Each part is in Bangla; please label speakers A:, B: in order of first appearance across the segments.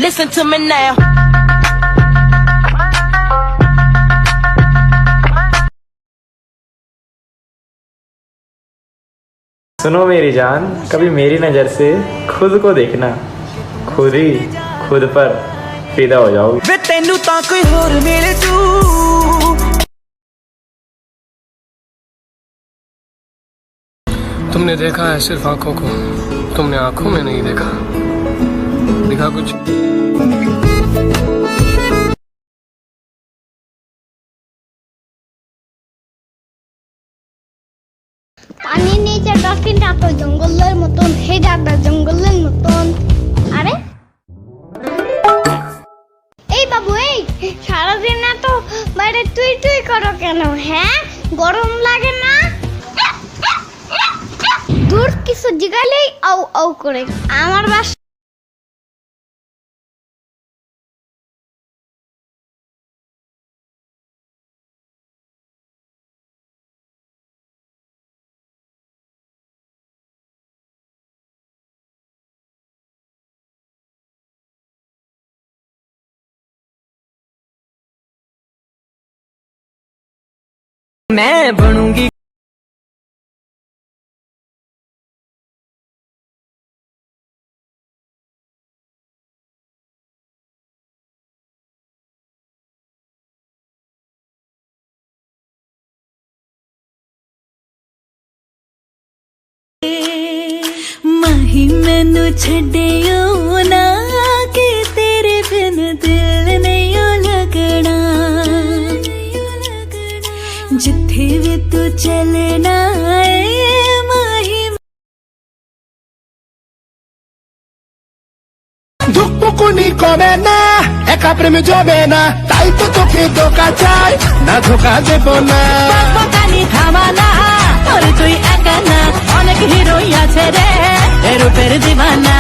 A: Listen to me now.
B: सुनो मेरी जान, कभी मेरी नजर से खुद को देखना, खुद ही खुद पर फिदा हो जाओगे।
A: वे तेनू तां कोई होर मिले तू।
C: तुमने देखा है सिर्फ आंखों को, तुमने आंखों में नहीं देखा। दिखा कुछ।
D: পানির নিচে ডলফিনটা তো জঙ্গলের মতন, হেডাটা জঙ্গলের মতন। আরে এই বাবু, এই সারাদিন না তো বাইরে তুই তুই করো কেন? হ্যাঁ, গরম লাগে না? দূর কিছু জিগালেই আউ আউ করে। আমার বাসা
A: मैं बनूंगी।
E: माही मैनू छड्डियो ना कि तेरे बिन दिल नहीं लगना। जिथे भी तू चलना है माही।
F: ধুকপুকুনি কমে না, একা প্রেম জমে না, তাই তো তোকে ধোকা চাই না, ধোকা দেব না।
E: বকবকানি থামানা, তোর তুই একা না, অনেক হিরোই আছে রে এ রূপের দিবানা।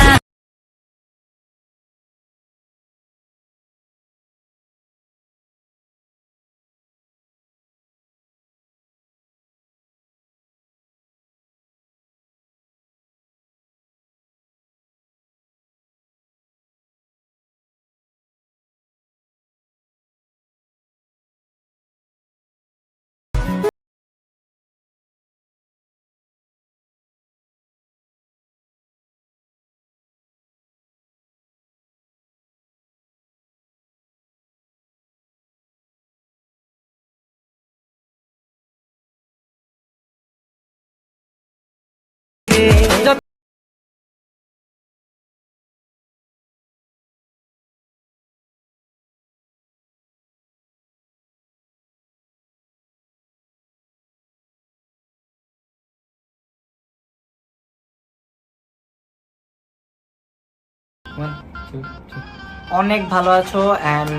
G: অনেক ভালো আছো এন্ড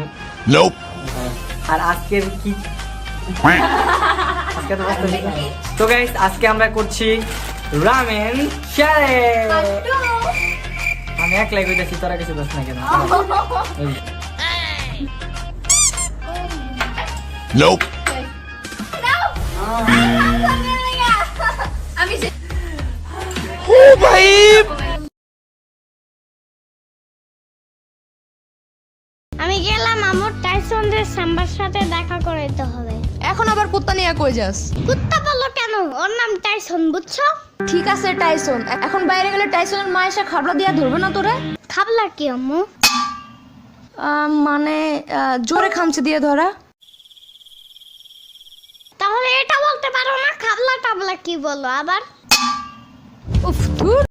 G: আর আজকের কি আজকে তো গাইস, আজকে আমরা করছি রামেন চ্যালেঞ্জ। আমি একলাই কইতাছি, তোরা কিছু দোষ না কেন?
D: আমি গেলাম, আমার টাইসনের সাম্বার সাথে দেখা করাইতে হবে।
H: এখন আবার কুত্তা নিয়ে কই যাস?
D: কুত্তা বলো কেন? ওর নাম টাইসন, বুঝছো?
H: ঠিক আছে টাইসন, এখন বাইরে গেলে টাইসনের মা এসে খাবলা দিয়া ধরবে না তোরে?
D: খাবলা কি আম্মু?
H: মানে জোরে খামচে দিয়ে ধরা।
D: তাহলে এটা বলতে পারো না? খাবলা টাবলা কি বলো আবার?
H: উফ ধুর।